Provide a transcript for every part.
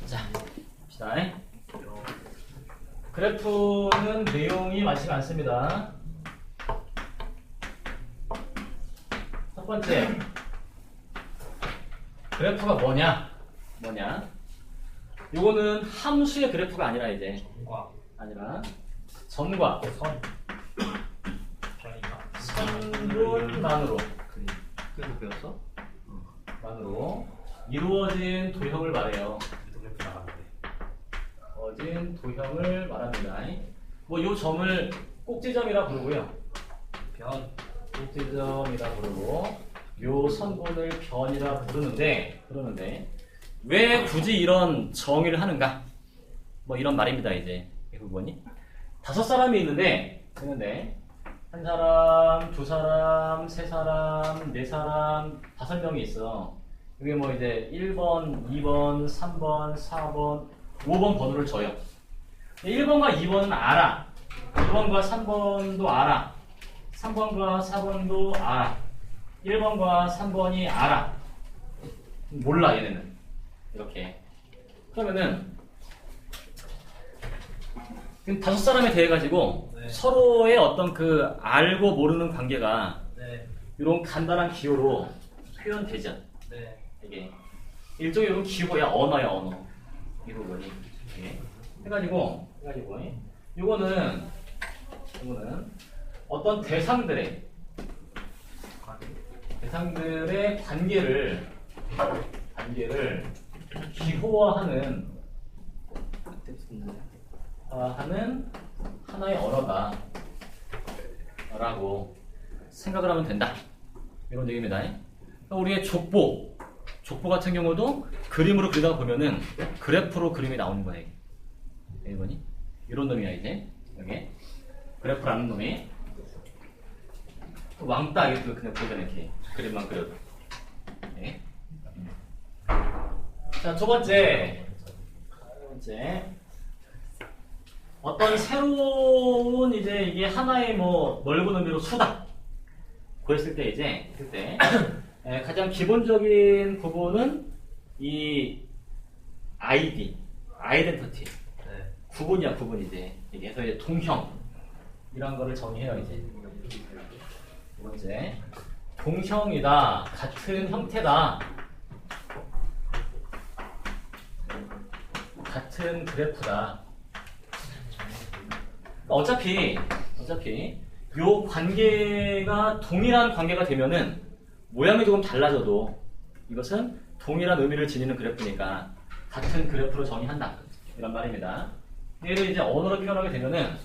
자, 봅시다. 그래프는 내용이 많지가 않습니다. 첫 번째, 그래프가 뭐냐? 요거는 함수의 그래프가 아니라 이제 점과 선분만으로 그래서 배웠어? 만으로 이루어진 도형을 말해요. 그래프 나가는데. 이루어진 도형을 말합니다. 뭐 요 점을 꼭지점이라 부르고요. 꼭지점이라 부르고 요 선분을 변이라 부르는데 왜 굳이 이런 정의를 하는가? 뭐 이런 말입니다. 이제 이 부분이 5사람이 있는데 한 사람, 2사람, 3사람, 4사람, 5명이 있어. 이게 뭐 이제 1번, 2번, 3번, 4번, 5번 번호를 줘요. 1번과 2번은 알아. 2번과 3번도 알아. 3번과 4번도 알아. 1번과 3번이 알아. 몰라 얘네는. 이렇게. 그러면은 5사람에 대해 가지고 서로의 어떤 그 알고 모르는 관계가 이런 간단한 기호로 표현되죠. 이게 일종의 이런 기호야, 언어야, 언어. 이 부분이. 해가지고 요거는 어떤 대상들의 관계를 기호화하는 하나의 언어다 라고 생각을 하면 된다. 이런 얘기입니다. 우리의 족보 같은 경우도 그림으로 그리다가 보면은 그래프로 그림이 나오는 거예요. 이거니? 이런 놈이야 이제. 여기 그래프라는 놈이 왕따 이렇게 그냥 보자 이렇게 그림만 그려도. 네. 자, 두 번째 어떤 새로운 이제 이게 하나의 뭐 넓은 의미로 수다. 그랬을 때 가장 기본적인 부분은 이 아이덴티티. 구분이야, 구분이지. 이게 그래서 이제 동형 이런 거를 정의해요 이제. 두 번째, 동형이다, 같은 형태다, 같은 그래프다. 어차피 요 관계가 동일한 관계가 되면은 모양이 조금 달라져도 이것은 동일한 의미를 지니는 그래프니까 같은 그래프로 정의한다. 이런 말입니다. 얘를 이제 언어로 표현하게 되면은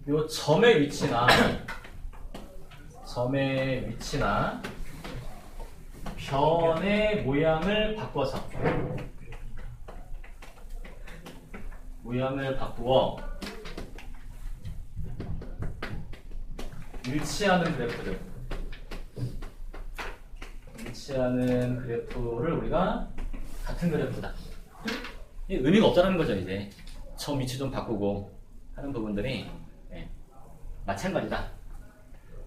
요 점의 위치나 변의 모양을 바꾸어 일치하는 그래프를 우리가 같은 그래프다. 의미가 없다는 거죠. 이제 점 위치 좀 바꾸고 하는 부분들이 마찬가지다.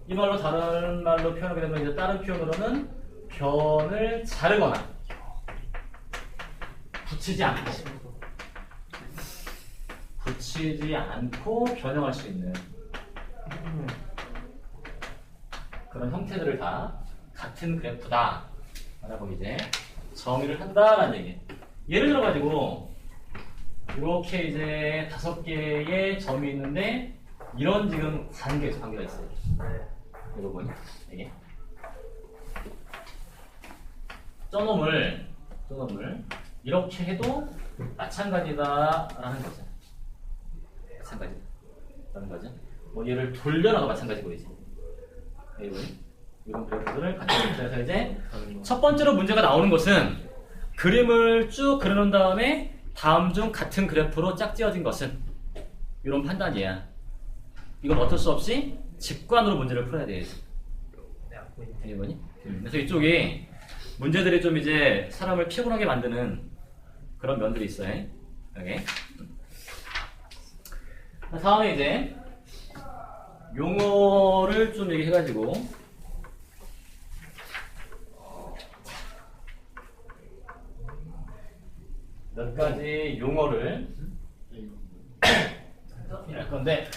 이 말로 다른 말로 표현하게 되면 이제 다른 표현으로는 변을 자르거나 붙이지 않고 변형할 수 있는 그런 형태들을 다 같은 그래프다 라고 이제 정의를 한다라는 얘기. 예를 들어 가지고 이렇게 이제 5개의 점이 있는데 이런 지금 관계가 있어요. 이거 보니 이게 저놈을 이렇게 해도 마찬가지다라는 거죠. 마찬가지라는 거죠. 뭐 얘를 돌려놔도 마찬가지고 이제 이런 그래프들을 같이 그래서 이제 첫 번째로 문제가 나오는 것은 그림을 쭉 그려놓은 다음에 다음 중 같은 그래프로 짝지어진 것은 이런 판단이야. 이건 어쩔 수 없이 직관으로 문제를 풀어야 돼. 그래서 이쪽에 문제들이 좀 이제 사람을 피곤하게 만드는 그런 면들이 있어요. 여기. 다음에 이제 용어를 좀 얘기해가지고 몇 가지 용어를 할 건데,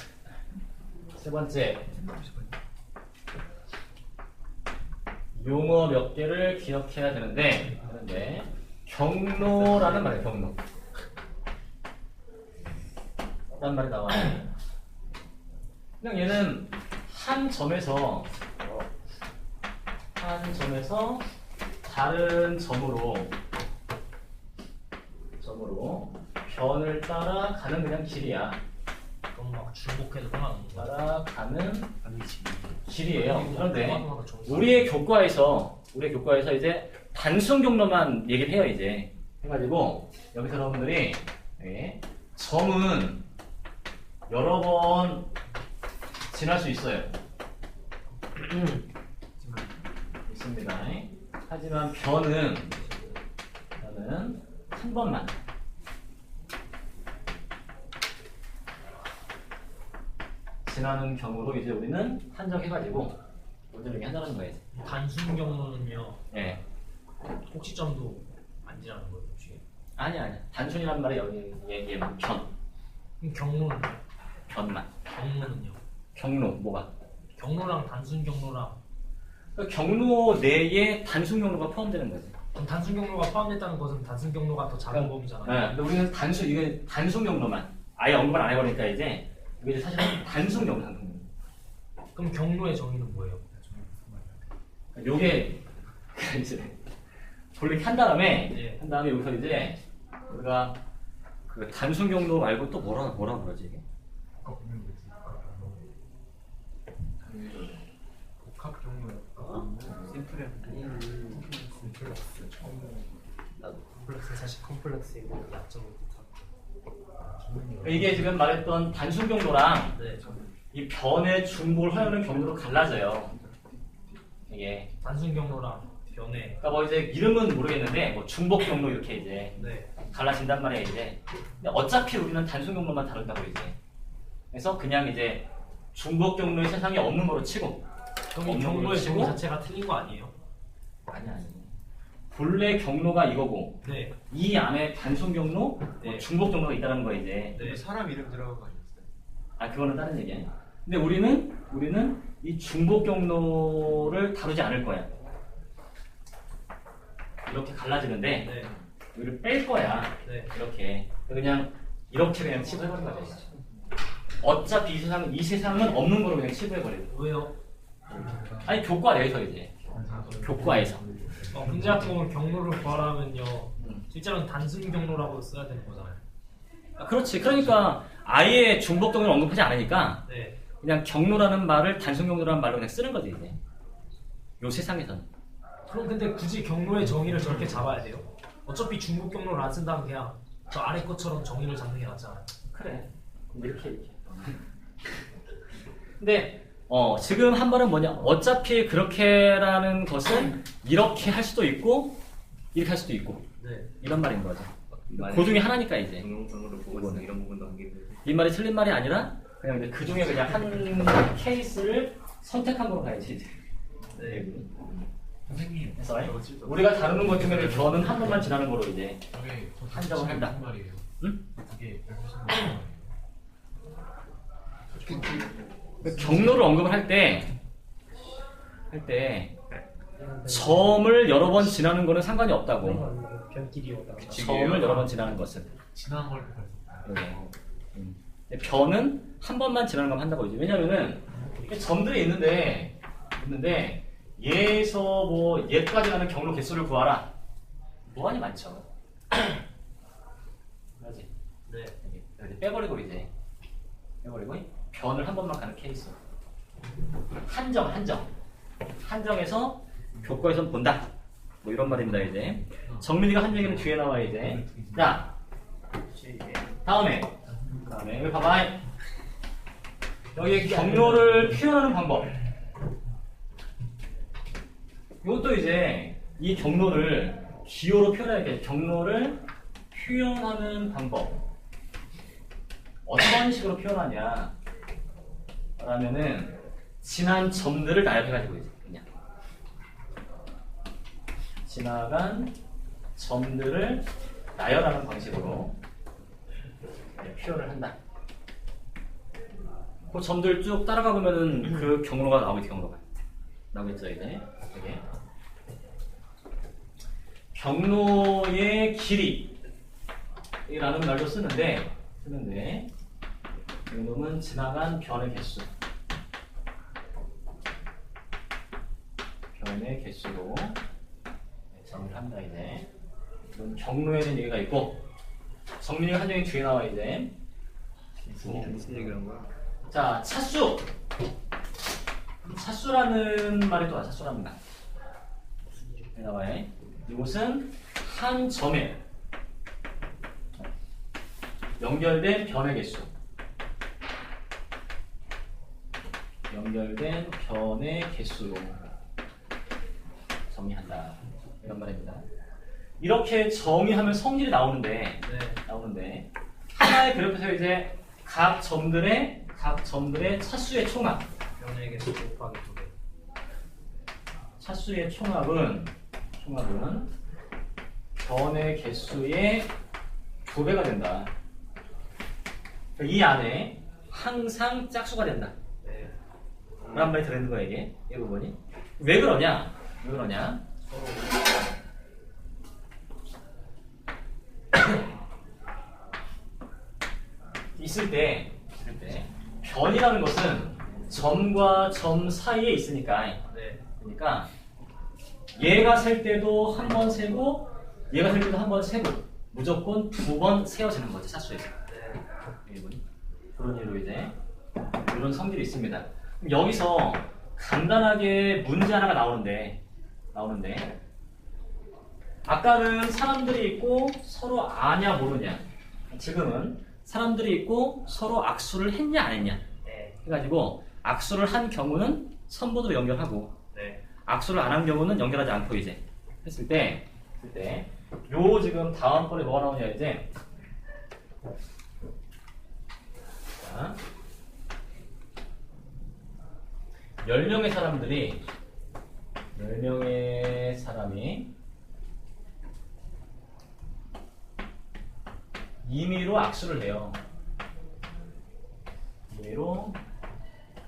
세 번째 용어 몇 개를 기억해야 되는데 경로라는 말이에요. 경로. 어떤 말이 나와요? 그냥 얘는 한 점에서 다른 점으로 변을 따라가는 그냥 길이야. 그럼 막 중복해도 상관없다. 따라가는 길이에요. 그런데 우리의 교과에서 이제 단순 경로만 얘기를 해요. 이제 해가지고 여기서 여러분들이 점은 여러 번 지날 수 있어요. 있습니다. 하지만 변은 한 번만. 지나는 경우로 이제 우리는 한정해가지고 모델링이 한다는 거예요. 단순 경로는요. 예. 꼭지점도 안 지나는 거예요, 혹시? 아니야. 단순이란 말이 여기 얘기하면 변. 그럼 경로는? 변만. 경로는요? 경로 뭐가? 경로랑 단순 경로랑. 그러니까 경로 내에 단순 경로가 포함되는 거지. 그럼 단순 경로가 포함됐다는 것은 단순 경로가 더 작은 범위잖아요. 네, 근데 우리는 이게 단순 경로만 아예 언급을 안 해버리니까 이제 이게 사실은 단순 경로. 그럼 경로의 정의는 뭐예요? 요게 이제 돌리기 한 다음에 네. 여기서 이제 우리가 그 단순 경로 말고 또 뭐라 그러지 이게? 복합 경로. 심플렉스. 컴플렉스 사실 컴플렉스이고 약점을 뜻하고. 이게 지금 말했던 단순 경로랑 네. 이 변의 중복을 허용하는 경로로 갈라져요. 이게 단순 경로랑 변의. 그러니까 뭐 이제 이름은 모르겠는데 뭐 중복 경로 이렇게 이제 네. 갈라진단 말이에요 이제. 근데 어차피 우리는 단순 경로만 다룬다고 이제. 그래서 그냥 이제 중복 경로의 세상에 없는 거로 치고. 그럼 이 경로의 정의 자체가 틀린 거 아니에요? 아니. 본래 경로가 이거고 네. 이 안에 단순 경로, 네. 뭐 중복 경로가 있다는 거 이제. 네. 사람 이름 들어간 거 아니었어요? 아 그거는 다른 얘기야. 근데 우리는 이 중복 경로를 다루지 않을 거야. 이렇게 갈라지는데 네. 여기를 뺄 거야. 네. 이렇게 그냥 치부해버린 거죠. 어차피 이 세상은 없는 거로 그냥 치부해버려요. 왜요? 아니 교과 내에서 이제 교과에서. 문제학 보면 경로를 구하라면요. 실제로는 단순 경로라고 써야 되는 거잖아요. 아, 그렇지. 그러니까 아예 중복 경로를 언급하지 않으니까 네. 그냥 경로라는 말을 단순 경로라는 말로 그냥 쓰는 거지 이제. 요 세상에서는. 그럼 근데 굳이 경로의 정의를 저렇게 잡아야 돼요? 어차피 중복 경로를 안 쓴다면 그냥 저 아래 것처럼 정의를 잡는 게 낫잖아요. 그래. 이렇게. 근데 지금 한 말은 뭐냐? 어차피 그렇게라는 것은 이렇게 할 수도 있고 이렇게 할 수도 있고 네. 이런 말인 거죠. 그 중에 하나니까 이제. 경로로 보고 이런 부분도 한게 이 말이 틀린 말이 아니라 그냥 이제 그 중에 그냥 한 케이스를 선택한 거로 가야지 이제. 네. 선생님. 그래서 우리가 다루는 것 중에 변은 한 번만 지나는 거로 이제 저게 한정을 한다. 무슨 말이에요? 응? 그게 무슨 말이에요? 경로를 언급을 할 때 점을 여러 번 지나는 거는 상관이 없다고. 변길이 오다. 점을 여러 번 지나는 것은. 지난 걸 근데 변은 한 번만 지나는 건 한다고 이제. 왜냐면은 점들이 있는데 얘에서 뭐 얘까지 가는 경로 개수를 구하라. 무한히 많죠. 그렇지. 네. 여기 빼버리고 변을 한 번만 가는 케이스. 한정해서 교과에서 본다. 뭐 이런 말입니다 이제. 정민이가 한 얘기는 뒤에 나와 이제. 자, 다음에 여기 봐봐. 여기 경로를 표현하는 방법. 이것도 이제 이 경로를 기호로 표현할게. 경로를 표현하는 방법. 어떤 식으로 표현하냐? 라면은 지난 점들을 나열해가지고 이제 그냥 지나간 점들을 나열하는 방식으로 표현을 한다. 그 점들 쭉 따라가 보면은 그 경로가 나오겠죠. 경로가 나오겠죠. 이제 여기 경로의 길이라는 말도 쓰는데 이놈은 지나간 변의 개수. 변의 개수로 정의를 합니다. 이제 이건 경로에는 얘기가 있고 정민이가 한정이 뒤에 나와 이제. 무슨 얘기를 한 거야? 자, 차수. 차수라는 말이 또 차수라는 말. 여기 나와요. 이곳은 한 점에 연결된 변의 개수. 연결된 변의 개수로 정의한다. 이런 말입니다. 이렇게 정의하면 성질이 나오는데 하나의 그래프에서 이제 각 점들의 차수의 총합. 변의 개수 곱하기 2배. 차수의 총합은 변의 개수의 2배가 된다. 이 안에 항상 짝수가 된다. 네. 라는 말이 들어있는 거야 이게 이 부분이. 왜 그러냐? 있을 때 변이라는 것은 점과 점 사이에 있으니까. 네. 그러니까 얘가 셀 때도 한 번 세고 얘가 셀 때도 한 번 세고 무조건 2번 세어지는 거죠. 차수에서. 그런 이유로 이제 이런 성질이 있습니다. 그럼 여기서 간단하게 문제 하나가 나오는데 아까는 사람들이 있고 서로 아냐 모르냐. 지금은 사람들이 있고 서로 악수를 했냐 안 했냐. 네. 해가지고 악수를 한 경우는 선보드로 연결하고 네. 악수를 안 한 경우는 연결하지 않고 이제 했을 때 요 지금 다음번에 뭐가 나오냐 이제 자 10명의 사람이 임의로 악수를 해요. 임의로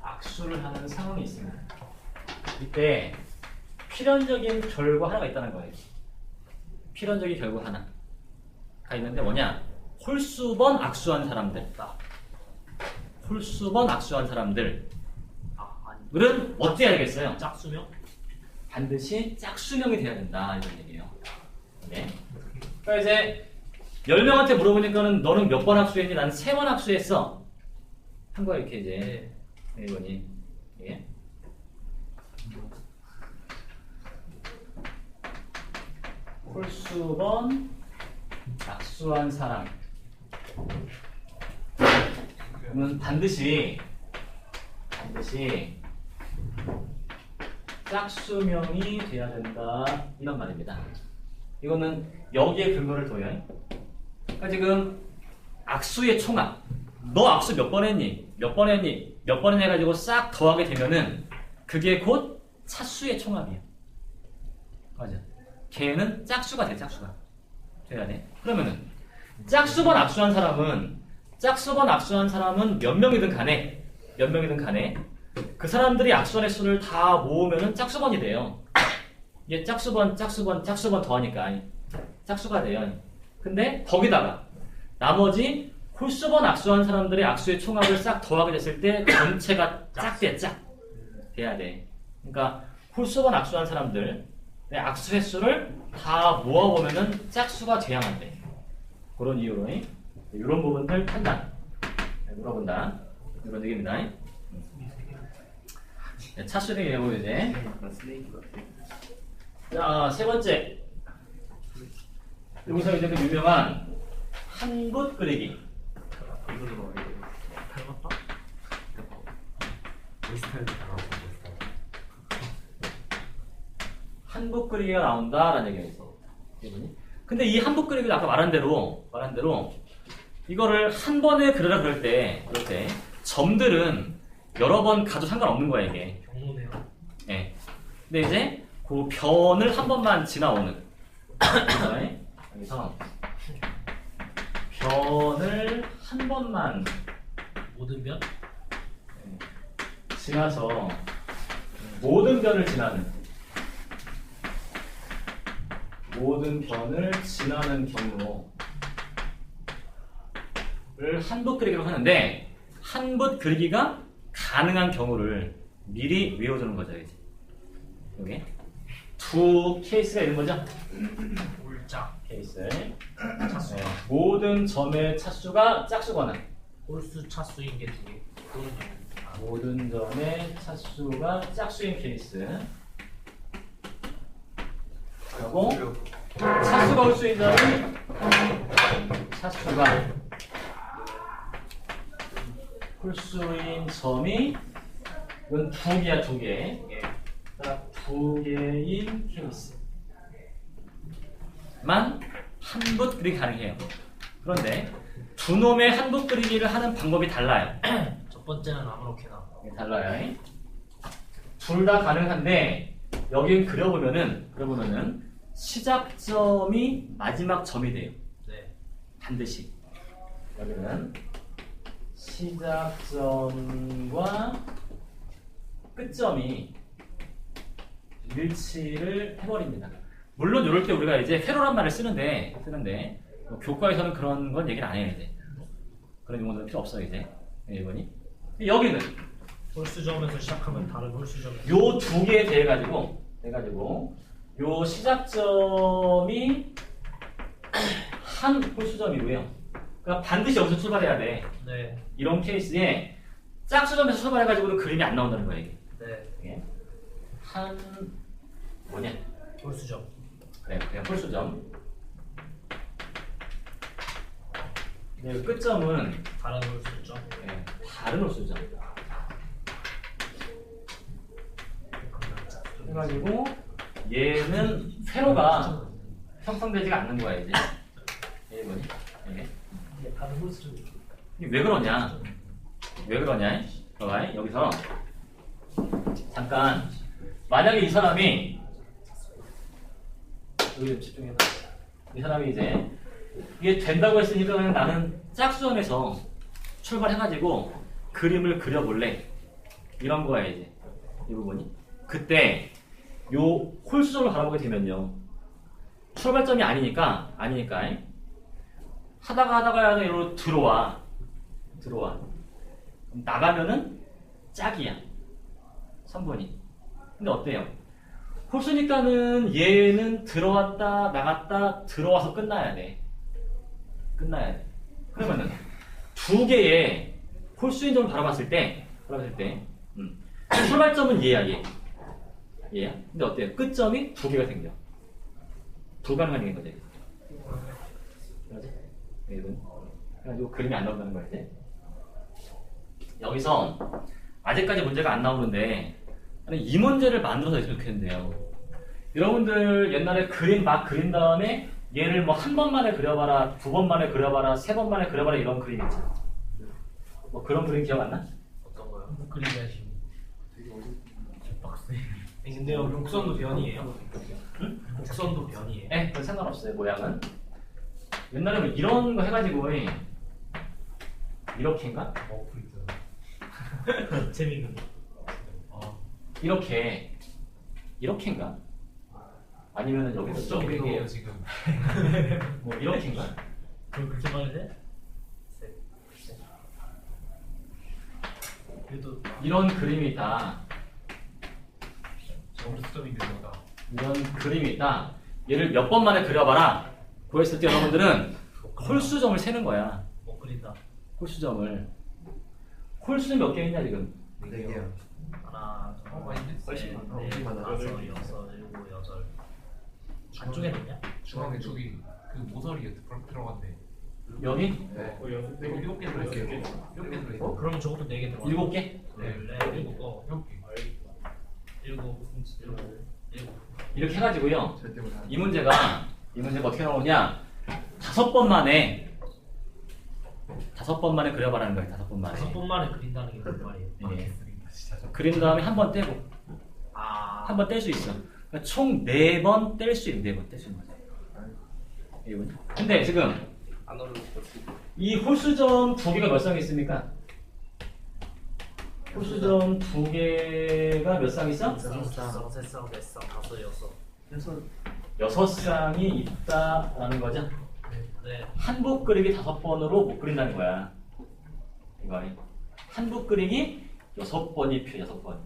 악수를 하는 상황이 있습니다. 이때 필연적인 결과 하나가 있다는 거예요. 필연적인 결과 하나가 있는데 뭐냐? 홀수번 악수한 사람들. 홀수번 악수한 사람들은 어떻게 해야겠어요? 짝수명? 반드시 짝수명이 돼야 된다 이런 얘기예요. 네. 그러니까 이제 10명한테 물어보니까는 너는 몇 번 악수했니? 나는 3번 악수했어. 한 거야 이렇게 이제 이거니. 예. 홀수번 악수한 사람. 그러면 반드시 짝수명이 돼야 된다 이런 말입니다. 이거는 여기에 근거를 둬요. 그러니까 지금 악수의 총합. 너 악수 몇 번 했니? 몇 번 했니? 몇 번 해가지고 싹 더하게 되면은 그게 곧 차수의 총합이에요. 맞아. 걔는 짝수가 돼. 짝수가 돼야 돼. 그러면은 짝수번 악수한 사람은 몇 명이든 간에 그 사람들이 악수한 횟수를 다 모으면은 짝수번이 돼요. 이게 짝수번 더하니까 짝수가 돼요. 근데 거기다가 나머지 홀수번 악수한 사람들의 악수의 총합을 싹 더하게 됐을 때 전체가 돼야 돼. 그러니까 홀수번 악수한 사람들의 악수 횟수를 다 모아보면은 짝수가 돼야만 돼. 그런 이유로 이런 부분들 판단 물어본다. 이런 얘기입니다. 네, 차수를 얘기하고 이제 스네이크 같아. 자, 세 번째. 여기서 이제 그 유명한 한붓 그리기. 이걸로 먹어야 돼. 닮았다? 이 스타일도 나왔어. 한붓 그리기가 나온다라는 얘기가 있어. 근데 이 한붓 그리기도 아까 말한 대로 이거를 한 번에 그리라 그럴 때 점들은 여러 번 가도 상관없는 거야 이게. 경로네요. 예. 근데 이제 그 변을 한 번만 지나오는 여기서 변을 한 번만 모든 변? 지나서 모든 변을 지나는 경우를 한붓 그리기로 하는데 한붓 그리기가 가능한 경우를 미리 외워두는 거죠. 이제 여기 두 케이스가 있는 거죠. 올짝 케이스 차수. 모든 점의 차수가 짝수거나 홀수 차수인 게 2개. 또는 모든 점의 차수가 짝수인 케이스 그리고 차수가 홀수인 점이 차수가 홀수인 점이 이건 2개야 2개 딱 2개인 케이스만 한붓 그리기 가능해요. 그런데 두 놈의 한붓 그리기를 하는 방법이 달라요. 첫 번째는 아무렇게나. 달라요. 둘 다 가능한데 여기 그려보면은 시작점이 마지막 점이 돼요. 네. 반드시 여기는 시작점과 끝점이 일치를 해버립니다. 물론 이럴 때 우리가 이제 회로란 말을 쓰는데 뭐 교과에서는 그런 건 얘기를 안 해요. 이제 그런 용어들은 필요 없어요. 이제 1번이 여기는 홀수점에서 시작하면 다른 홀수점. 요 두 개에 대해 가지고 요 시작점이 한 홀수점이고요. 그러니까 반드시 여기서 출발해야 돼. 네. 이런 케이스에 짝수점에서 출발해가지고는 그림이 안 나온다는 거예요. 이게. 네. 이게 한 뭐냐? 홀수점. 그래, 그냥 홀수점. 네, 끝점은 다른 홀수점. 네, 다른 홀수점. 해가지고 얘는 회로가 형성되지가 않는 거야 이제. 이게 다른 홀수점. 이게 왜 그러냐? 봐봐, 여기서 잠깐 만약에 이 사람이 여기 좀 집중해봐. 이 사람이 이제 이게 된다고 했으니까 그냥 나는 짝수점에서 출발해가지고 그림을 그려볼래. 이런 거야 이제 이 부분이. 그때 요 홀수점을 바라보게 되면요. 출발점이 아니니까 하다가 이리로 들어와. 나가면은 짝이야. 3번이. 근데 어때요? 홀수니까는 얘는 들어왔다 나갔다 들어와서 끝나야 돼. 그러면은 두 개의 홀수인 점을 바라봤을 때 출발점은 얘야. 근데 어때요? 끝점이 두 개가 생겨. 불가능한 얘기인 거지. 그러지? 그래가지고 그림이 안 나온다는 거야 이제. 여기서 아직까지 문제가 안 나오는데 이 문제를 만들어서 했으면 좋겠는데요. 여러분들 옛날에 그림 막 그린 다음에 얘를 뭐 한 번만에 그려봐라, 두 번만에 그려봐라, 세 번만에 그려봐라 이런 그림 있잖아. 뭐 그런 그림 기억 안 나? 어떤 거요? 그림 하시고. 빡세. 근데요, 곡선도 변이에요? 응? 곡선도 변이에요? 네, 그건 상관없어요. 모양은. 옛날에 뭐 이런 거 해가지고 이렇게인가? 재밌는 거. 이렇게인가? 아니면은 여기서 좀 이게요 지금. 뭐 이렇게인가? 그럼 그렇게 말해야 돼? 그래도 이런 그림이 있다. 점수점이 되는가. 이런 그림이 있다. 얘를 몇 번 만에 그려봐라. 그랬을 때 여러분들은 홀수점을 세는 거야. 못 그린다. 홀수점을. 홀수 몇 개 있냐 지금? 4개요. 하나, 둘, 많이 훨씬 셋, 많아. 넷, 엄청 많아. 다섯, 여섯, 일곱, 여덟. 안쪽에 넣냐? 중앙에 저기 그 모서리에 들어간대. 여기? 네. 일곱 개 들어있어요. 일곱 개 들어있어. 그러면 저것도 4개 들어가. 7개? 네, 일곱. 일곱 개. 일곱. 이렇게 해가지고요. 절대 못하 이 문제가 어떻게 나오냐? 5번 만에 그려봐라는 거예요. 5번 만에. 5번만에 그린다는 게 무슨 말이에요? 예. 진짜 저. 그린 다음에 한 번 떼고 아, 한 번 뗄 수 있어. 그러니까 총 4번 뗄 수 있는 4번 뗄 수 있는 거죠. 이분. 근데 지금 안 어려울 것 같아. 이 홀수점 두 개가 몇 쌍 있습니까? 홀수점 두 개가 몇 쌍 있어? 쌍, 세쌍, 네쌍, 다섯, 여섯. 그래서 6쌍이 있다라는 거죠. 네. 한복 그리기 5번으로 못 그린다는 거야. 이거 한복 그리기 6번이 필요, 6번.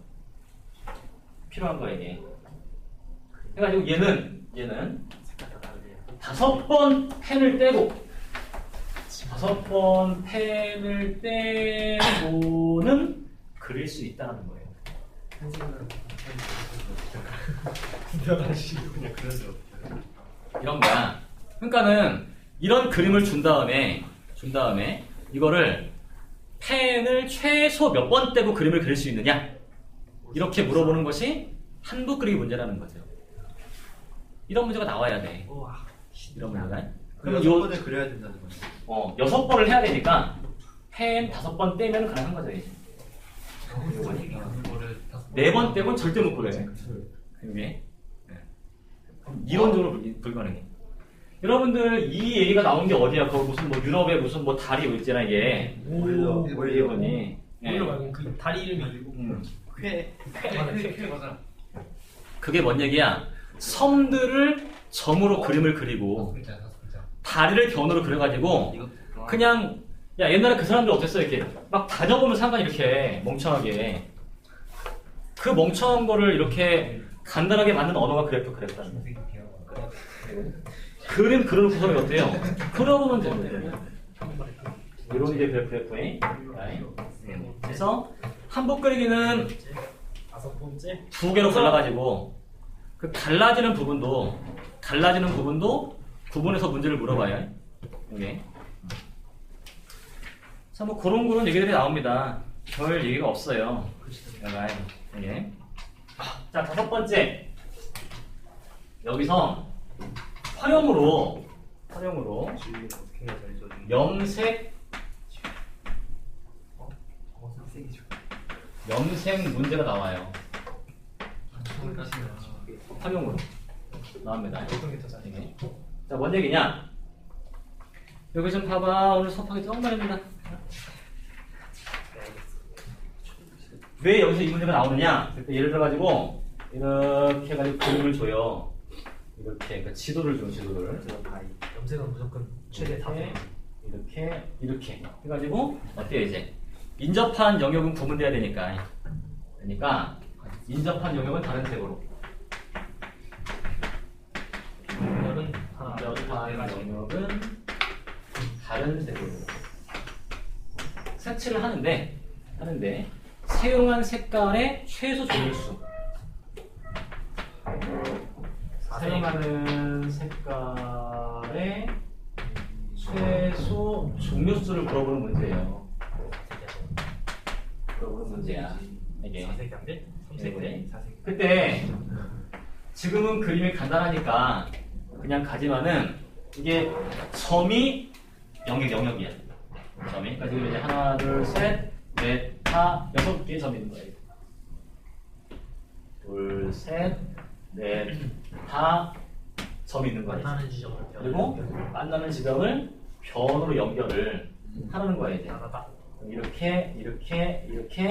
필요한 거야, 이게. 해가지고 얘는 색깔 다 다르네요. 5번 펜을 떼고 5번 펜을 떼고는 그릴 수 있다는 거예요. 그냥 그런 줄 이런 거야. 그러니까는 이런 그림을 준 다음에 이거를 펜을 최소 몇 번 떼고 그림을 그릴 수 있느냐? 이렇게 물어보는 것이 한국 그리기 문제라는 거죠. 이런 문제가 나와야 돼. 우와. 이런 문제가. 그러면 그러면 번에 그려야 된다는 거죠. 6번을 해야 되니까 펜 5번 떼면 가능한 거죠. 이제. 그거를 4번 떼고는 절대 못 그려요. 이게 이론적으로 불가능해. 여러분들 이 얘기가 나온 게 어디야? 거기 무슨 뭐 유럽에 무슨 뭐 다리 있잖아 이게. 오일러. 일본이. 오일러 말고 그 다리 이름이 회. 맞아. 그게 뭔 얘기야? 섬들을 점으로 그림을 그리고 글자 5글자. 다리를 견으로 그려가지고 이거 그냥 야 옛날에 그 사람들 어땠어 이렇게 막 다녀보면 상관 이렇게 멍청하게 그 멍청한 거를 이렇게 간단하게 만든 언어가 그래프라는 거야. 그림 그려놓고 서로 어때요? 그려보면 되는 거예요. 이런 게 그래프에. 그래서 한복 그리기는 5번째. 2개로 갈라가지고 그 갈라지는 부분도 구분해서 문제를 물어봐요. 이게. 자, 뭐 그런 얘기들이 나옵니다. 별 얘기가 없어요. 이게. 자, 5번째. 여기서 활용으로 주인은 어떻게 해야 되죠? 염색 문제가 나와요. 활용으로 나옵니다. 이게. 자, 뭔 얘기냐? 여기 좀 봐봐. 오늘 수업하기 조금 말입니다. 왜 여기서 이 문제가 나오느냐? 예를 들어가지고 이렇게 해가지고 그림을 줘요. 이렇게 그러니까 지도를 줘, 지도를. 염색은 무조건 최대 4회. 이렇게 해가지고 어때요 이제? 인접한 영역은 구분돼야 되니까 인접한 영역은 다른 색으로. 열은 하나, 인접한 영역은 다른 색으로 색칠을 하는데 사용한 색깔의 최소 종류수. 사용하는 색깔의 최소 종류수를 물어보는 문제예요. 물어보는 문제야. 이게. 4색이 안 돼? 3색이 돼? 그때 지금은 그림이 간단하니까 그냥 가지만은 이게 점이 영역이야. 점이. 그러니까 지금 이제 하나, 둘, 셋, 넷, 다 6개의 점이 있는 거예요. 둘, 셋, 넷, 다 점이 있는 거예요. 만나는 지점을 그리고 만나는 지점을 변으로 연결을 하라는 거예요. 이제. 하나다. 이렇게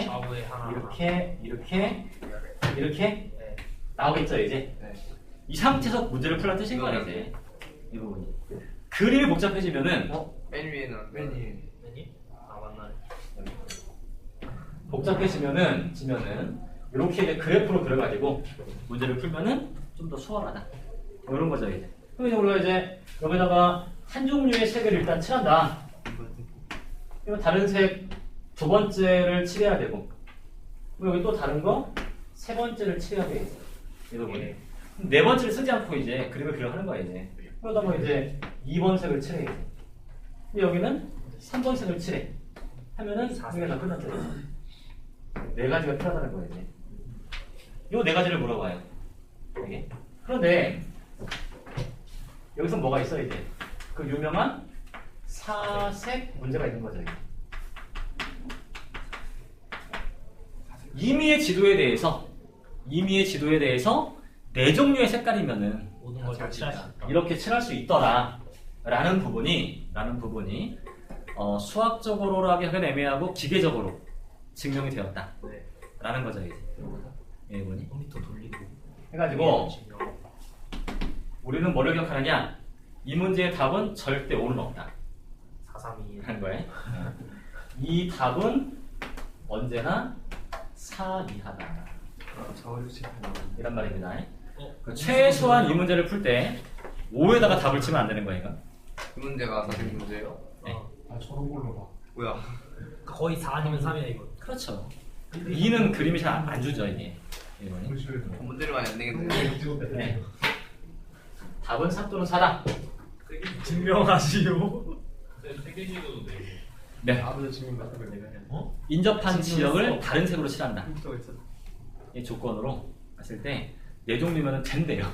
좌우에 하나. 이렇게 네. 나오겠죠 이제. 이 상태에서 문제를 풀란 뜻인 거야 이제. 이 부분이. 그림이 복잡해지면은 맨 위에는 맨 위에. 아니? 만나는. 복잡해지면은 이렇게 이제 그래프로 그려가지고 문제를 풀면은 좀 더 수월하다. 이런 거죠 이제. 그럼 이제 우리가 이제 여기다가 한 종류의 색을 일단 칠한다. 그러면 다른 색 2번째를 칠해야 되고, 그리고 여기 또 다른 거 3번째를 칠해야 돼. 이 부분에. 4번째를 쓰지 않고 이제 그림을 그려하는 거야 이제. 그러다 보면 이제 2번 색을 칠해. 근데 여기는 3번 색을 칠해. 하면은 4색이 다 끝났죠. 4가지가 필요하다는 거예요 이제. 요 4가지를 물어봐요. 이게. 그런데 여기서 뭐가 있어 이제? 그 유명한 4색 문제가 있는 거죠. 임의의 지도에 대해서 4종류의 색깔이면은 모든 걸 다 칠할 수 있다. 이렇게 칠할 수 있더라 라는 부분이 수학적으로 하기는 애매하고 기계적으로 증명이 되었다 네. 라는 거죠 이제. 이 부분이. 컴퓨터 돌리고. 해가지고 우리는 뭐를 기억하느냐, 이 문제의 답은 절대 O는 없다 432. 하는 거예요. 이 답은 언제나 4 이하다 이란 말입니다. 그 최소한 이 문제를 풀 때 5에다가 답을 치면 안 되는 거니까. 이 문제가 사실 문제예요. 네. 아 저런 걸로 봐. 뭐야? 거의 4 아니면 3이야 이거. 그렇죠. 2는 그림이 잘 안 주죠 이게. 이거는. 문제를 많이 안 내겠는데. 네. 답은 3 또는 4다. 증명하시오. 세계지도도 내고. 네. 아무도 지금 같은 걸 내가 해야 돼. 인접한 지역을 다른 색으로 칠한다. 컴퓨터가 있어. 이 조건으로 봤을 때 네 종류면 된대요.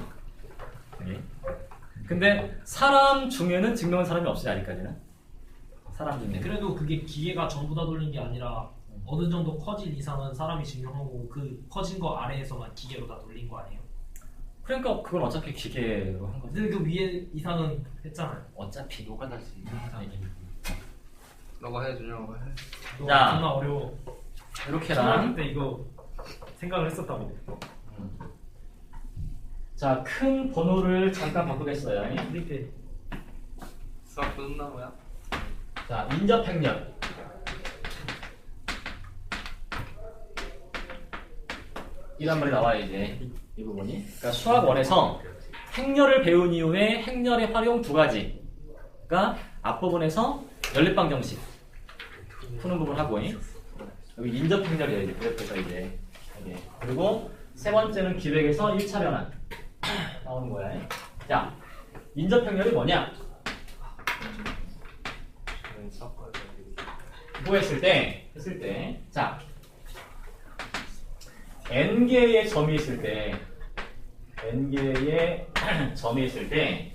네. 근데 사람 중에는 증명한 사람이 없어요 아직까지는. 사람 중에. 그래도 그게 기계가 전부 다 돌린 게 아니라 어느 정도 커진 이상은 사람이 증명하고 그 커진 거 아래에서만 기계로 다 돌린 거 아니에요? 그러니까 그건 어차피 기계로 한 거지. 근데 그 위에 이상은 했잖아요. 어차피 너가 다시. 너가 해 준영아 해. 이거 자. 정말 어려워. 이렇게랑 초등학교 때 이거 생각을 했었다고. 자, 큰 번호를 잠깐 바꾸겠어요. 프리페. 수학 끝나 뭐야? 자, 인접행렬. 이란 말이 나와요 이제 이 부분이. 그러니까 수학 1에서 행렬을 배운 이후에 행렬의 활용 2가지가 앞부분에서 연립방 정식 푸는 부분 하고 여기 인접행렬이에요 이제 그래프가 이제. 예. 그리고 세 번째는 기백에서 1차 변환 나오는 거야. 자, 인접행렬이 뭐냐? 뭐 했을 때, 자, n개의 점이 있을 때, n개의 점이 있을 때,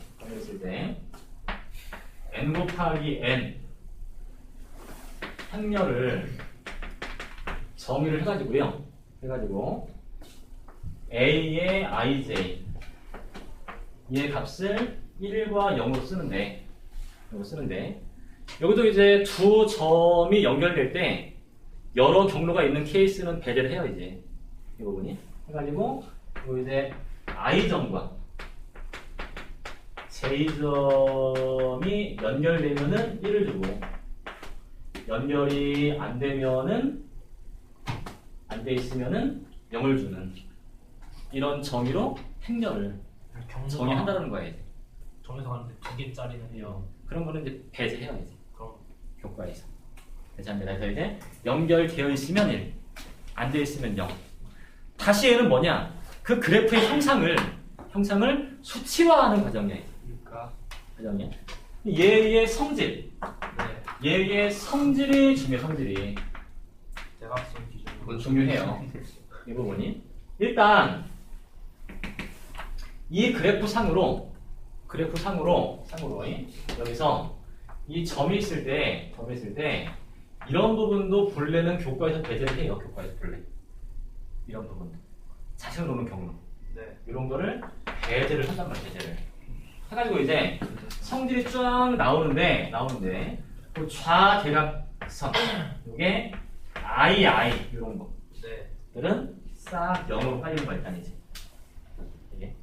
n 곱하기 n 행렬을 정의를 해가지고 a의 ij 얘의 값을 1과 0으로 쓰는데 여기도 이제 두 점이 연결될 때 여러 경로가 있는 케이스는 배제를 해요 이제 이 부분이. 해가지고 이제 i점과 j점이 연결되면은 1을 주고 연결이 안 되면은 안 돼 있으면은 0을 주는 이런 정의로 행렬을 정의한다는 거예요. 이제. 정해서 하는데 2개짜리는요. 그런 거는 이제 배제해야지. 그럼 교과에서 배제합니다. 그래서 이제 연결되어 있으면 1, 안 되어 있으면 0. 다시 얘는 뭐냐? 그 그래프의 형상을 수치화하는 과정이야. 그러니까 과정이야. 얘의 성질, 네. 얘의 성질이 중요해. 성질이 대각선 기준. 그건 중요해요. 이 부분이 일단 이 그래프상으로 여기서 이 점이 있을 때 이런 부분도 본래는 교과에서 배제를 해요. 교과에서 본래 이런 부분도 자신을 오는 경로 네. 이런 거를 배제를 한단 말이에요. 배제를 해가지고 이제 성질이 쫙 나오는데 그 좌대각선 이게 I 이런 거 네. 들은 싹 0으로 팔리는 거야 일단 이제 이게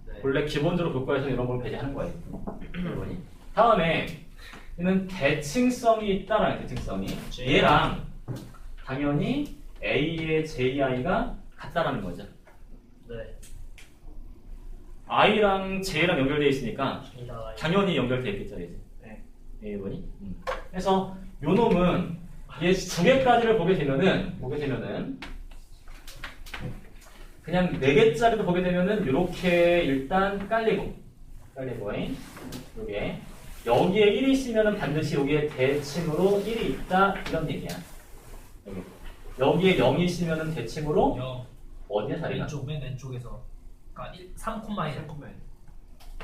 네. 원래 기본적으로 교과에서 이런 걸 배제하는 거예요. 이거니. 다음에 얘는 대칭성이 있다라는 대칭성이 얘랑 당연히 A의 JI가 같다라는 거죠. 네. I랑 J랑 연결되어 있으니까 이다가 당연히 연결되어 있겠죠 이제. 네. 이번이. 그래서 요 놈은 얘 두 개까지를 보게 되면은 그냥 4개짜리도 보게 되면은 이렇게 일단 깔리고 요게 여기에 1이 있으면은 반드시 여기에 대칭으로 1이 있다 이런 얘기야. 여기에 0이 있으면은 대칭으로 0. 어디야 자리가? 맨 왼쪽에서 그러니까 3,1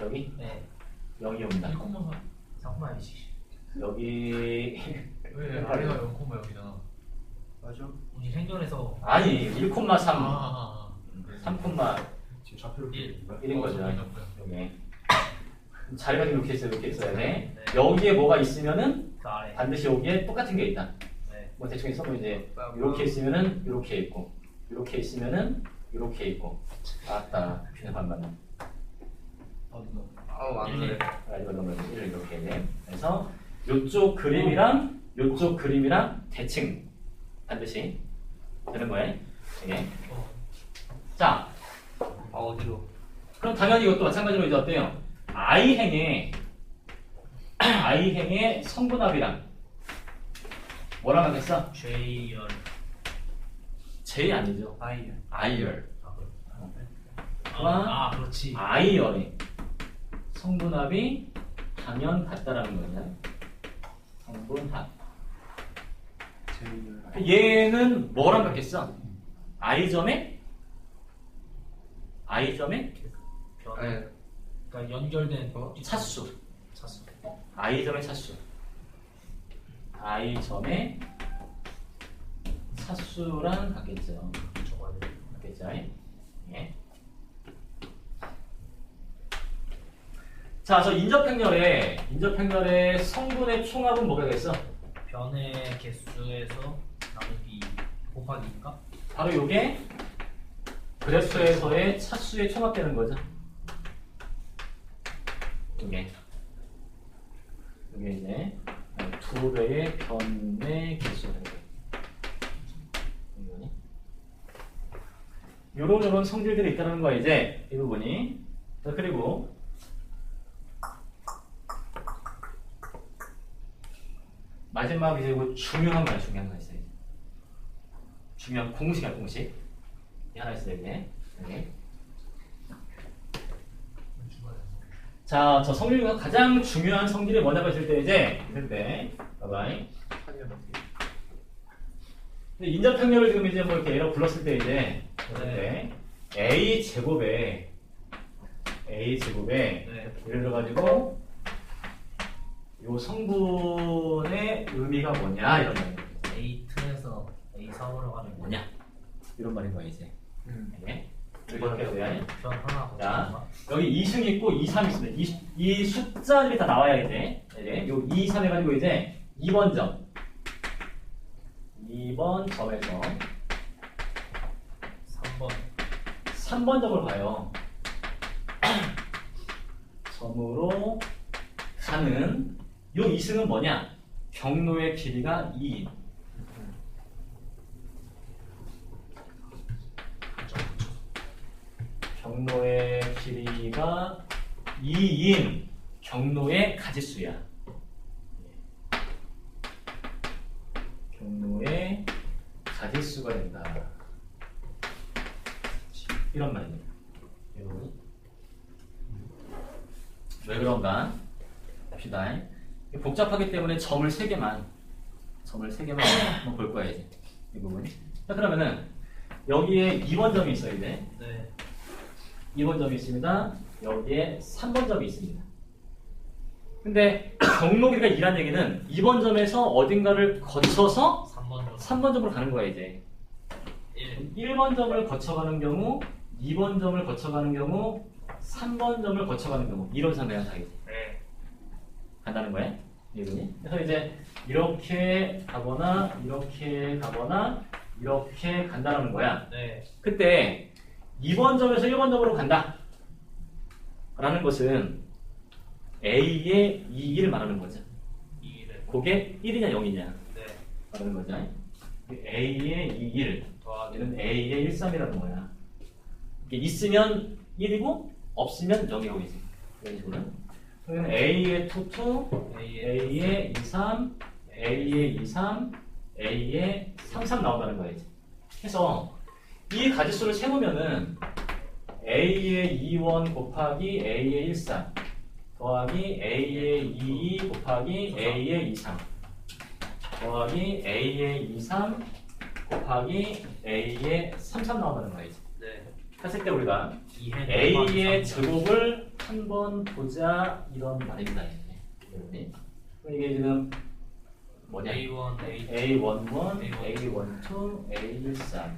여기 네. 0이 옵니다. 3,1이지. 여기 왜 아래가 0,0이잖아. 맞아. 우리 행렬에서 아니 1,3 3, 아. 지금 좌표로 1. 1인 거죠. 여기. 자리가 좀 이렇게 있어야 돼. 네. 여기에 뭐가 있으면은 그 아래. 반드시 여기에 똑같은 게 있다. 네. 뭐 대충 해서 뭐 이제 이렇게 있으면은 이렇게 있고, 이렇게 있으면은 이렇게 있고. 아따, 균의 반반은. 아우 안 그래. 이거 넣으면 1을 이렇게 돼. 그래서 요쪽 그림이랑 요쪽 그림이랑 대칭 반드시 되는 거예요. 이게. 자, 아 어디로? 그럼 당연히 이것도 마찬가지로 이제 어때요? I행의 성분합이랑 뭐랑 하겠어? J열. J 아니죠? 아이야. I열. 그렇지. I열의 성분합이 당연 같다라는 거냐? 성분합. 제일. 얘는 뭐랑 같겠어? I점에 변. 네. 그러니까 연결된 차수. 차수. I점의 차수. I점의 차수랑 같겠죠. 적어야 돼. 맞겠죠? 예. 자, 저 인접행렬의 성분의 총합은 뭐가 되겠어? 변의 개수에서 나누기 곱하기 2인가? 바로 요게 그래프에서의 차수의 총합되는 거죠. 요게 이제 두 배의 변의 개수가 되는 거예요. 요런 성질들이 있다는 거야 이제 이 부분이. 자, 그리고 마지막 이제 이거 중요한 거 있어요. 중요한 공식이야 공식. 이 하나 있어요 이게. 여기. 자, 저 성질 중에 가장 중요한 성질이 뭐냐고 했을 때 이럴 때 봐봐이. 인접평렬을 지금 이제 뭐 이렇게 A라고 불렀을 때 이제 A 제곱에 네. 예를 들어 가지고 요 성분의 의미가 뭐냐 이런 말이에요. A2에서 A3으로 가는 뭐냐 이런 말인 거야 이제. 이게 이렇게 돼야. 변 하나 더. 자, 여기 2승 있고 2, 3 있습니다. 이 숫자들이 다 나와야 이제 요 2, 3 해가지고 이제 2번 점에서 3번 점을 봐요. 점으로 가는 요 2승은 뭐냐? 경로의 길이가 2인. 경로의 길이가 2인 경로의 가지수야. 경로의 가지수가 된다. 이런 말입니다. 왜 그런가? 봅시다. 복잡하기 때문에 점을 3개만 한번 볼 거야 이제 이 부분. 자, 그러면은 여기에 2번 점이 있어요 이제. 네. 2번 점이 있습니다. 여기에 3번 점이 있습니다. 근데 경로 길이가 2란 얘기는 2번 점에서 어딘가를 거쳐서 3번 점으로 가는 거야 이제. 1번 점을 거쳐가는 경우, 2번 점을 거쳐가는 경우, 3번 점을 거쳐가는 경우 이런 상황이야 다 이제. 네. 간다는 거야. 이분이. 그래서 이제 이렇게 가거나 이렇게 가거나 이렇게 간다는 거야. 네. 그때 2번 점에서 1번 점으로 간다 라는 것은 A의 2를 말하는 거죠. 2를. 그게 1이냐 0이냐 네. 말하는 거죠. A의 2, 1 얘는 A의 1, 3이라는 거야. 이게 있으면 1이고 없으면 0이고 이제 이런 식으로. 그러면 A의 2, 2 A의 2, 3 A의 2, 3 A의 3, 3 나온다는 거야 이제. 그래서 이 가지수를 세우면은 A의 2, 1 곱하기 A의 1, 3 더하기 A의 2, 2 곱하기 A의 2, 3 더하기 A의 2, 3 곱하기 A의 3, 3 나온다는 거야 이제. 네. 했을 때 우리가 2의 A의 제곱을 한번 보자 이런 말입니다. 이게 지금 뭐냐? A1, A11, A12, A13,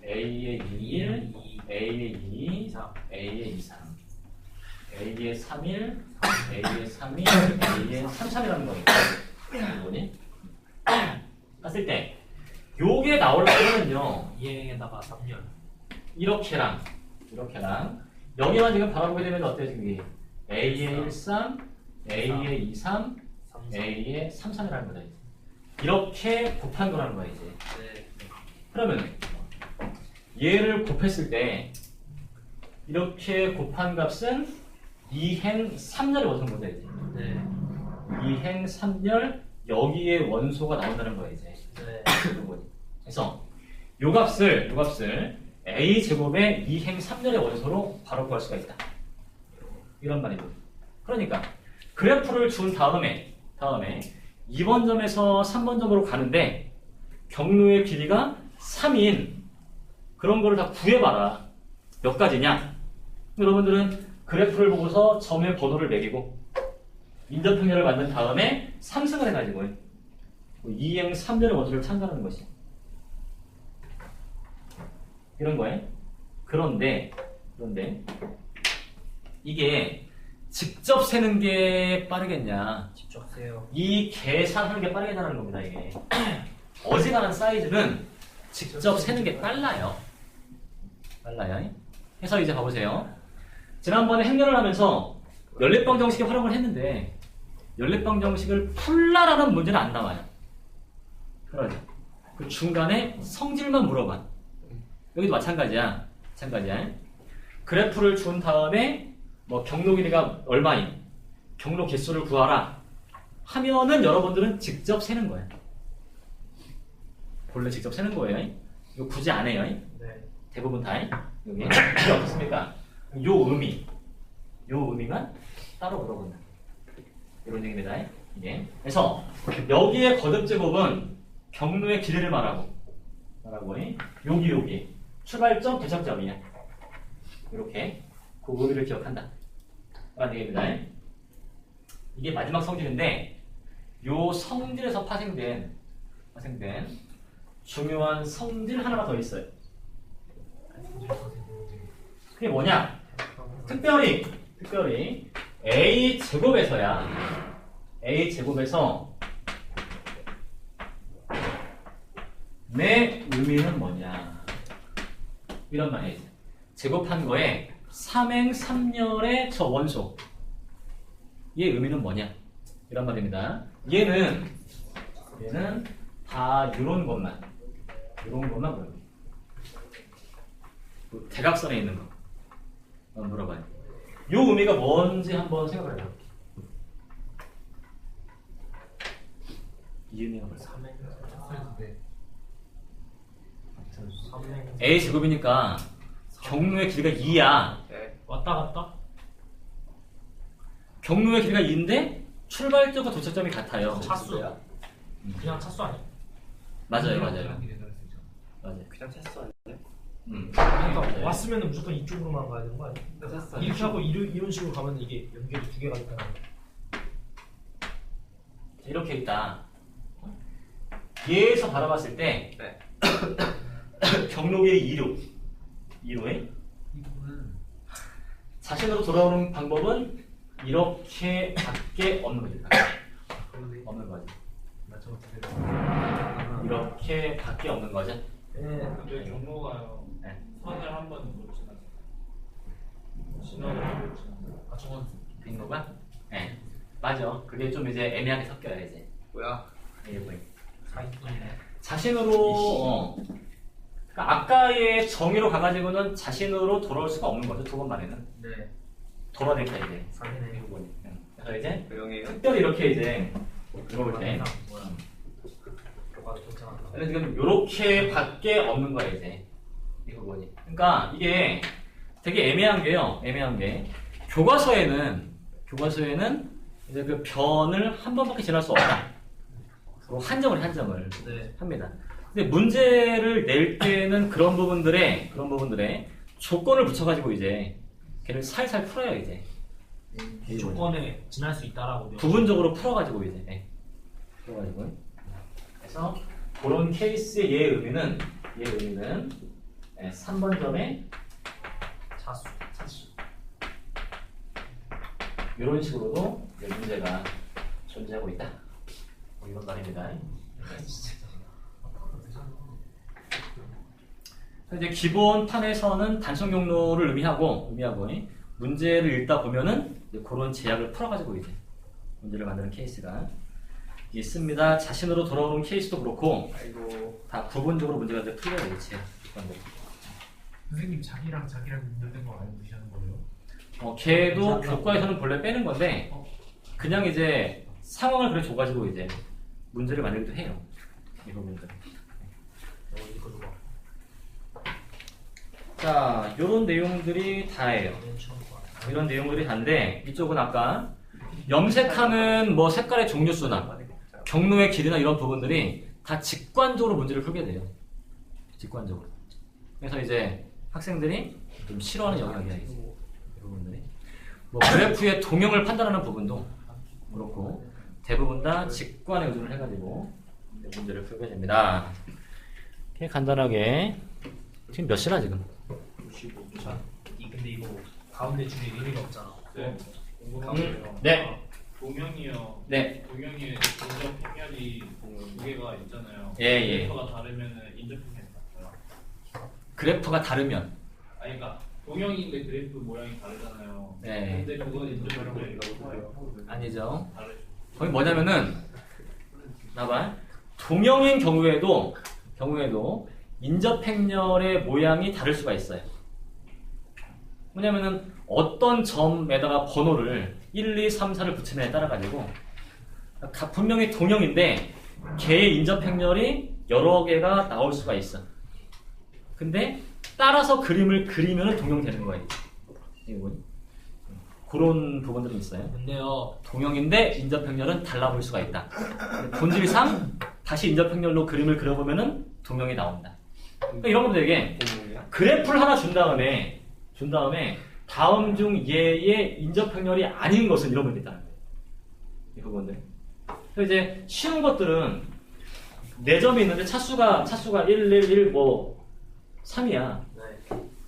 A의 21, A의 2, A3. A의 23. A의 3일, A의 3일, A의 33이라는 거니까. 뭐니? 봤을 때 요게 나오려면요. 이행에다가 3열. 이렇게랑 여기만 지금 바라보게 되면 어때요? 지금 이게 A의 13, A의 23, 3, A의 33이라는 거다. 이제. 이렇게 곱한 거라는 거야 이제. 네. 그러면 얘를 곱했을 때 이렇게 곱한 값은 2행 3열의 원소보다 이제. 네. 2행 3열 여기에 원소가 나온다는 거야 이제. 네. 그래서 요 값을 a 제곱의 2행 3열의 원소로 바로 구할 수가 있다. 이런 말이고. 그러니까 그래프를 준 다음에 2번 점에서 3번 점으로 가는데 경로의 길이가 3인 그런 거를 다 구해봐라. 몇 가지냐? 여러분들은 그래프를 보고서 점의 번호를 매기고 인접평면을 만든 다음에 상승을 해가지고 2행 3열의 원소를 찾는다는 것이 이런 거예요. 그런데 이게 직접 세는 게 빠르겠냐? 직접 세요. 이 계산하는 게 빠르겠냐는 겁니다. 이게 어지간한 사이즈는 직접 세는 게 빨라요. 그래서 이제 봐보세요. 지난번에 행렬을 하면서 연립방 정식의 활용을 했는데 연립방 정식을 풀라라는 문제는 안 나와요. 그러죠. 그 중간에 성질만 물어봐. 여기도 마찬가지야. 그래프를 준 다음에 뭐 경로 길이가 얼마인 경로 개수를 구하라 하면은 여러분들은 직접 세는 거예요. 본래 직접 세는 거예요. 이거 굳이 안 해요. 네. 대부분 다 여기 필요 없습니까? 요 의미만 따로 물어본다. 이런 얘기입니다. 이게 그래서 여기에 거듭 제곱은 경로의 길이를 말하고 여기 출발점 도착점이야. 이렇게 그 의미를 기억한다. 라는 얘기입니다. 이게 마지막 성질인데 요 성질에서 파생된 중요한 성질 하나가 더 있어요. 그게 뭐냐? 특별히 A 제곱에서 내 의미는 뭐냐? 이런 말이에요. 제곱한 거에 3행 3열의 저 원소 얘 의미는 뭐냐? 이런 말입니다. 얘는 다 이런 것만 물어요. 그 대각선에 있는 거 물어봐요. 요 의미가 뭔지 한번 생각을 해요. 이 의미가 뭘까? 3네. A 제곱이니까 경로의 길이가 2야. 네. 왔다 갔다? 경로의 길이가 2인데 출발점과 도착점이 같아요. 차수야. 그냥 차수 아니야? 맞아요. 그냥 쳤어 아닌데? 그러니까 맞아요. 왔으면 무조건 이쪽으로만 가야 되는 거 아니야? 쳤어. 이렇게 하고 이런 식으로 가면 이게 연결이 두 개가 있다는 거야. 이렇게 있다. 얘에서 바라봤을 때 네. 경로 길이 2로 이분은 자신으로 돌아오는 방법은 이렇게 밖에 없는 거죠. 없는 거죠. 맞죠 어떻게 이렇게 밖에 없는 거죠. 근데 경로가요. 네. 선을 한 번은 못 지나서. 신호를 못 지나서. 아 저건 빈도가? 네. 맞아. 그게 좀 이제 애매하게 섞여요, 이제. 뭐야? 사이뿐이네. 자신으로, 그러니까 아까의 정의로 가가지고는 자신으로 돌아올 수가 없는 거죠, 두 번 만에는. 네. 돌아내니까 이제. 3이네. 그래서 이제, 조용해요. 특별히 이렇게 이제, 들어올 때. 뭐야? 교과가 괜찮았다. 근데 지금 요렇게 밖에 없는 거야, 이제. 이 부분이. 그러니까 이게 되게 애매한 게, 교과서에는 이제 그 변을 한 번밖에 지날 수 없다. 그리고 한정을 네. 합니다. 근데 문제를 낼 때는 그런 부분들에 조건을 붙여가지고 이제 걔를 살살 풀어요, 이제. 이 조건에 지날 수 있다라고. 부분적으로 풀어가지고 이제. 네. 풀어가지고. 그래서 그런 케이스의 얘의 의미는 3번 점의 차수. 이런 식으로도 문제가 존재하고 있다. 뭐 이런 말입니다. 이제 기본 판에서는 단순 경로를 의미하고 문제를 읽다 보면은 이제 그런 제약을 풀어가지고 이제 문제를 만드는 케이스가 있습니다. 자신으로 돌아오는 케이스도 그렇고 다 부분적으로 문제가 이제 풀려야 되겠지. 선생님 자기랑 연결된 거 알고 계시는 거예요? 걔도 교과에서는 본래 빼는 건데 그냥 이제 상황을 그래 줘가지고 이제 문제를 만들기도 해요. 이 부분들. 이거 좋아. 자, 요런 내용들이 다예요. 맨 처음 거. 이런 내용들이 다인데 이쪽은 아까 염색하는 뭐 색깔의 종류수나 경로의 길이나 이런 부분들이 다 직관적으로 문제를 풀게 돼요. 직관적으로. 그래서 이제 학생들이 좀 싫어하는 영역이야 이제 이 부분들이. 뭐 그래프의 동형을 판단하는 부분도 그렇고 대부분 다 직관에 의존을 해가지고 문제를 풀게 됩니다. 이렇게 간단하게 지금 몇 시나 지금? 55자. 근데 이거 가운데 줄에 의미가 없잖아. 네. 궁금한 거예요. 네. 동형이요. 네. 동형의 인접 평면이 두 개가 있잖아요. 예. 그래프가 다르면은 인접 평면이 같아요. 그래프가 다르면 아니 그러니까 동형인데 그래프 모양이 다르잖아요. 네. 근데 그건 인접 평면이라고 아니죠. 다르죠. 거기 뭐냐면은 나봐 동형인 경우에도 인접행렬의 모양이 다를 수가 있어요. 뭐냐면은 어떤 점에다가 번호를 1, 2, 3, 4를 붙이느냐에 따라 가지고 분명히 동형인데 걔의 인접행렬이 여러 개가 나올 수가 있어. 근데 따라서 그림을 그리면 동형이 되는 거예요. 그런 부분들이 있어요. 근데요. 동형인데 인접행렬은 달라 보일 수가 있다. 본질상 다시 인접행렬로 그림을 그려보면은 동형이 나온다. 그러니까 이런 것도 되게 그래프를 하나 준 다음에 다음 중 얘의 인접행렬이 아닌 것은 이런 게 있다는 거예요. 이 부분들. 그래서 이제 쉬운 것들은 4점이 있는데 차수가 1, 1, 1, 뭐 3이야. 네.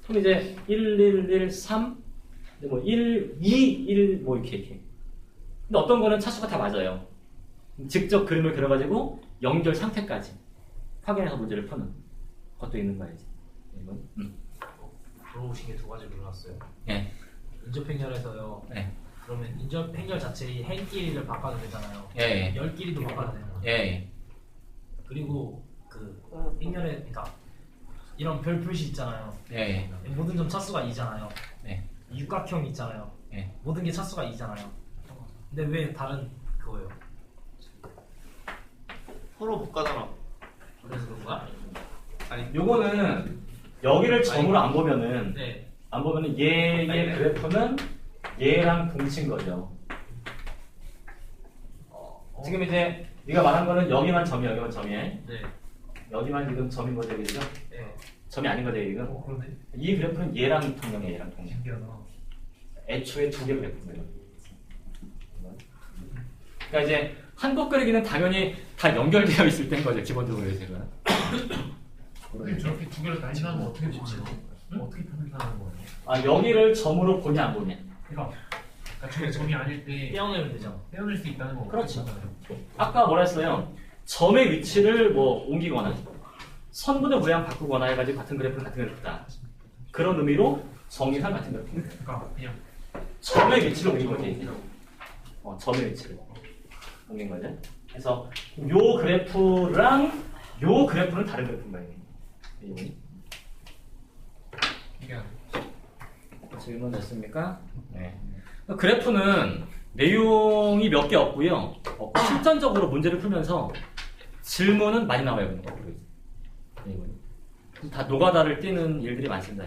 그럼 이제 1, 1, 1, 3, 뭐 1, 2, 1, 뭐 이렇게. 근데 어떤 거는 차수가 다 맞아요. 직접 그림을 그려가지고 연결 상태까지 확인해서 문제를 푸는 것도 있는 거야 이제. 이건. 물어보신 게 두 가지 물어봤어요. 예. 인접행렬에서요. 예. 그러면 인접행렬 자체의 행길이를 바꿔도 되잖아요. 예. 열길이도 바꿔도 되는 거예요. 예. 그리고 그 행렬에 그러니까 이런 별 표시 있잖아요. 예. 모든 점 차수가 2잖아요. 예. 육각형 있잖아요. 예. 모든 게 차수가 2잖아요. 근데 왜 다른 그거예요? 서로 못 가잖아. 그래서 그런 거야? 요거는 여기를 점으로 안 보면은 네. 얘의 그래프는 얘랑 동치인 거죠. 지금 이제 네가 말한 거는 여기만 점이야, 여기만 점이야. 네. 여기만 지금 점인 거죠, 그죠? 네. 점이 아닌 거죠, 지금. 그러네. 이 그래프는 얘랑 통형이야, 얘랑 통형. 신기하다. 애초에 두 개 그래프예요. 그러니까 이제 한국 그리기는 당연히 다 연결되어 있을 때인 거죠, 기본적으로 제가. 근데 저렇게 두 개를 나뉘면 어떻게 보세요? 어떻게 판단하는 거예요? 아, 여기를 점으로 보냐 안 보냐. 그러니까 저게 점이 아닐 때 떼어내면 되죠. 떼어낼 수 있다는 거. 그렇지. 아까 뭐라 했어요? 점의 위치를 뭐 옮기거나 선분의 모양 바꾸거나 해가지고 같은 그래프다. 그런 의미로 정의상 같은 그래프. 그러니까 그냥 점의 위치를 옮긴 거지. 이제. 점의 위치를 옮긴 거죠. 그래서 요 그래프랑 요 그래프는 다른 그래프인 거예요. 이게 질문 됐습니까? 네. 그래프는 내용이 몇 개 없고요. 실전적으로 문제를 풀면서 질문은 많이 나와요. 이거는. 다 노가다를 띄는 일들이 많습니다.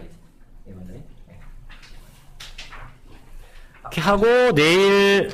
이거는. 이렇게 하고 내일